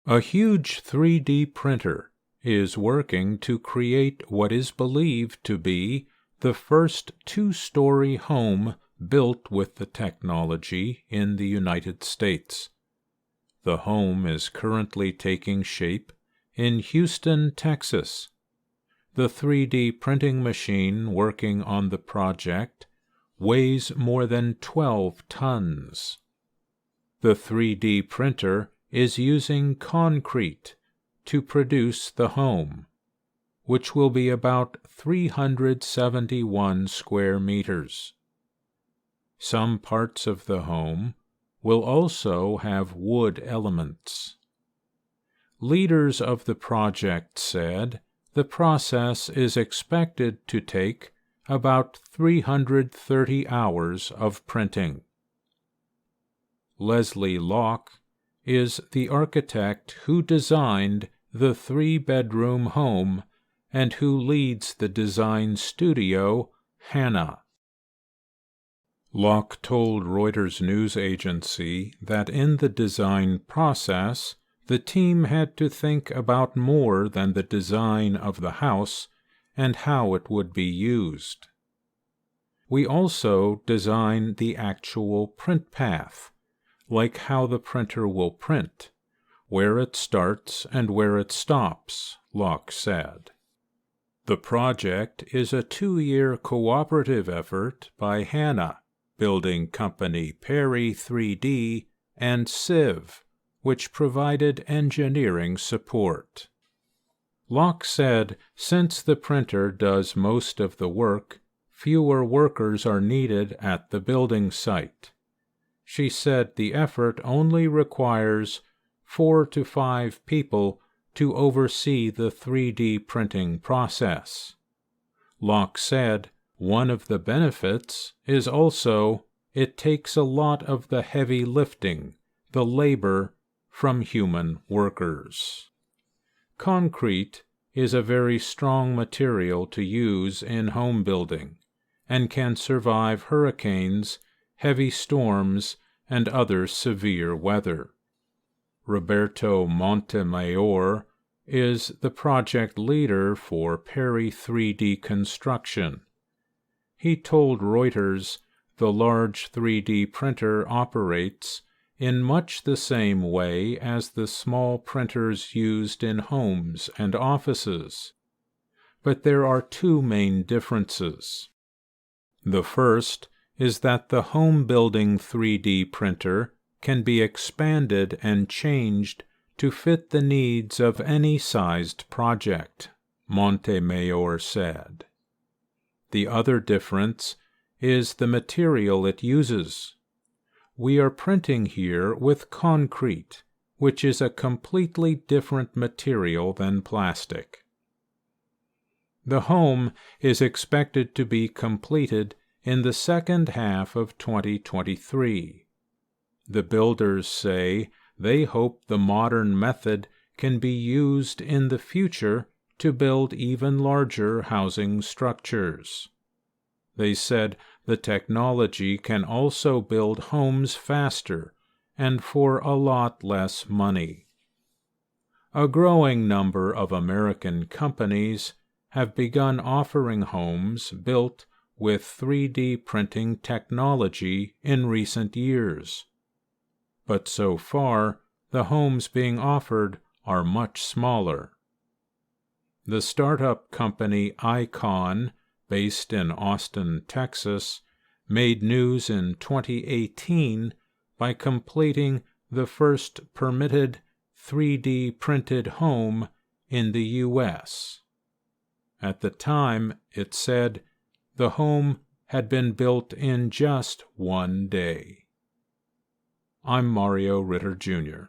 A huge 3D printer is working to create what is believed to be the first two-story home built with the technology in the United States. The home is currently taking shape in Houston, Texas. The 3D printing machine working on the project weighs more than 12 tons. The 3D printer is using concrete to produce the home, which will be about 371 square meters. Some parts of the home will also have wood elements. Leaders of the project said the process is expected to take about 330 hours of printing. Leslie Locke is the architect who designed the 3-bedroom home and who leads the design studio, Hannah. Locke told Reuters news agency that in the design process, the team had to think about more than the design of the house and how it would be used. We also design the actual print path, like how the printer will print, where it starts and where it stops, Locke said. The project is a 2-year cooperative effort by Hannah, building company Perry 3D, and Civ, which provided engineering support. Locke said since the printer does most of the work, fewer workers are needed at the building site. She said the effort only requires 4 to 5 people to oversee the 3D printing process. Locke said one of the benefits is also it takes a lot of the heavy lifting, the labor, from human workers. Concrete is a very strong material to use in home building and can survive hurricanes, heavy storms, and other severe weather. Roberto Montemayor is the project leader for Perry 3D Construction. He told Reuters the large 3D printer operates in much the same way as the small printers used in homes and offices. But there are 2 main differences. The first is that the home building 3D printer can be expanded and changed to fit the needs of any sized project, Montemayor said. The other difference is the material it uses. We are printing here with concrete, which is a completely different material than plastic. The home is expected to be completed in the second half of 2023. The builders say they hope the modern method can be used in the future to build even larger housing structures. They said the technology can also build homes faster and for a lot less money. A growing number of American companies have begun offering homes built with 3D printing technology in recent years. But so far, the homes being offered are much smaller. The startup company Icon, based in Austin, Texas, made news in 2018 by completing the first permitted 3D printed home in the U.S. At the time, it said, the home had been built in just 1 day. I'm Mario Ritter, Jr.